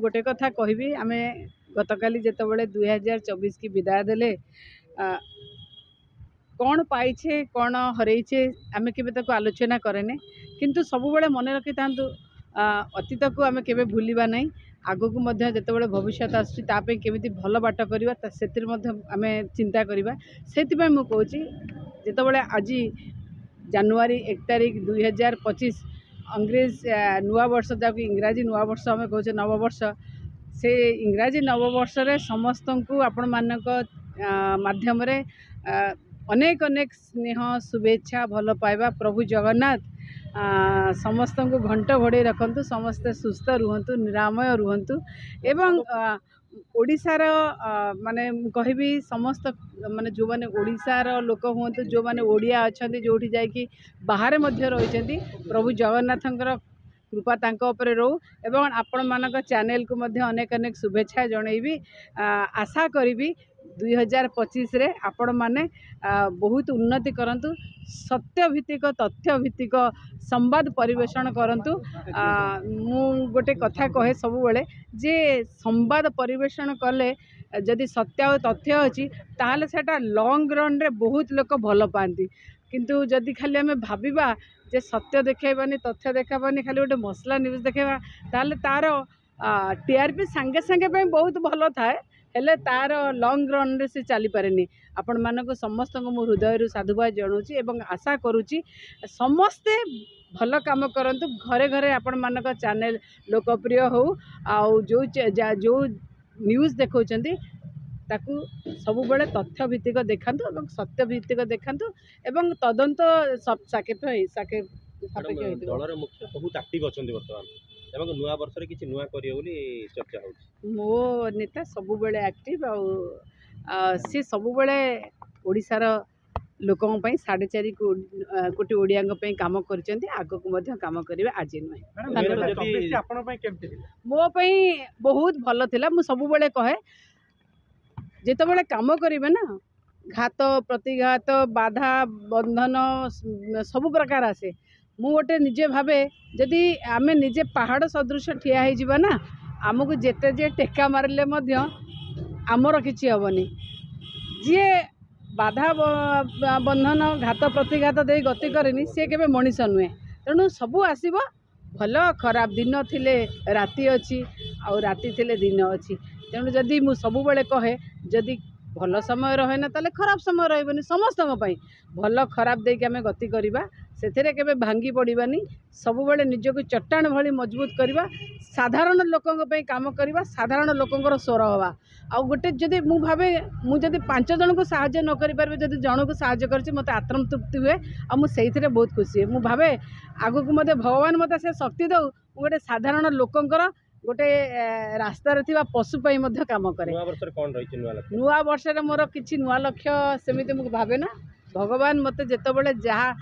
गोटे कथा कहबी आम गतकाली जितेबाला 2024 की विदाय देले कौन पाइछे कौन हरइछे आम के आलोचना करेने किंतु सबुबले मन रखी था अतीत को आम के भूलवा ना आग को जितेबाला भविष्य आसपे केमी भल बाट करवा से आम चिंता करवा से कहूँ जितेबाला आज जनवरी 1 तारिख 2025 अंग्रेज नुआ वर्ष जहाँ इंग्राजी नुआ वर्ष आम कहे नववर्ष से इंग्राजी नववर्ष रे समस्त को आपण मानक माध्यम अनेक अनेक स्नेह शुभेच्छा भल पाइबा प्रभु जगन्नाथ समस्त को घंट घोड़े रखंतु समस्ते सुस्थ रुहंतु निरामय रुहंतु एवं ओडिशार माने कहबी समस्त माने जो माने ओडिशार लोक हुंतु जो माने ओडिया अछंती जोठी जाय कि बाहर मध्य रहिसेंती प्रभु जगन्नाथंकर कृपा तांको उपरे रहू एवं आपण मानक चैनल को मध्य अनेक अनेक शुभेच्छा जनइबी आशा करी 2025 रे आपण माने बहुत उन्नति करंतु सत्य भित्तिक तथ्य भित्तिक संवाद परिवेषण करंतु मु गोटे कथा कहे सब बेले जे संवाद परिवेषण कले जदि सत्य और तथ्य अच्छी ताहले सेटा लॉन्ग रन रे बहुत लोक भल पाती किंतु जदि खाली आम भाविबा जे सत्य देखेबानी तथ्य देखाबानी खाली गोटे मसला न्यूज देखेबा ताहले तार टीआरपी सांगे सांगे बहुत भल थाए हेले तार लॉन्ग रन रे से चली पारेनी आपण मानक समस्त मो हृदय साधुवाद जनाऊँगी एवं आशा करुच्ची समस्ते भल काम करंतु घरे घरे आपण मानक चैनल लोकप्रिय हो आउ जो जो न्यूज देखौचंती ताकू सब बेले तथ्य भित्तिक देखांतु एवं सत्य भित्तिक देखांतु एवं तदंत सब साकेत दलर मुख्य बहुत एक्टिव अछंती वर्तमान एवं नुआ वर्ष रे किछि नुआ करियो बोली चर्चा होछि मो नेता सब बेले एक्टिव सी सब बेले ओडिशार लोकों 4.5 कोटी ओडिया काम करछंती आगो को काम करिवे आज नुहे मो बहुत भल थिला मु सब बेले कहे जिते बड़े काम करेंगे ना घात प्रतिघात बाधा बंधन सब प्रकार आसे मु गोटे निजे भावे जदि आम निजे पहाड़ सदृश ठिया हो ना आमको जेते जे टेका मारे आमर किसी हेनी जी बाधा बंधन घात प्रतिघात दे गति करेनि सी के मनीष नुहे तेणु सबू आसब भल खराब दिन थिले राति अच्छी आ राति थिले दिन अच्छी तेणु जदि मु सब बेले कहे जदि भल समय रहे ना ताले खराब समय रही समस्त भल खराब देके आम गति करवा से केबे भांगी पड़ानी सब बेले निजक चट्टाण भली मजबूत करवा साधारण लोकों काम करवा साधारण लोकंर स्वर हवा आ गोटे जदि मु भावे मु जदि 5 जन को साहाय्य न करि पारबे जदि जन को साहाय्य करछि मते आत्मतृप्ति हुए आ मु सेइथिरे बहुत खुशी मु भावे आगु को मते भगवान मते से शक्ति दउ गोटे साधारण लोकंर गोटे रास्ता रे थिबा पशु पई मध्य काम करे नुआ वर्ष रे मोर किछि नुआ लक्ष्य सेमिति मु भावे ना भगवान मते जेतेबेले जहा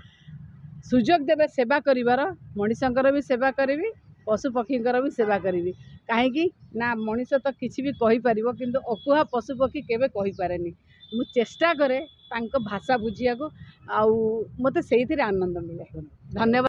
सुजोग देवे सेवा करिवार मनीषंकर भी सेवा करी पशु पक्षींकर भी सेवा करी कहीं ना मनीष तो किसी भी कहि पारिबो किंतु अकुहा पशु पक्षी केबे कहि पारेनी मु चेष्टा करे तांको भाषा बुझिया को आउ मते सेहिथिरे आनंद मिले धन्यवाद।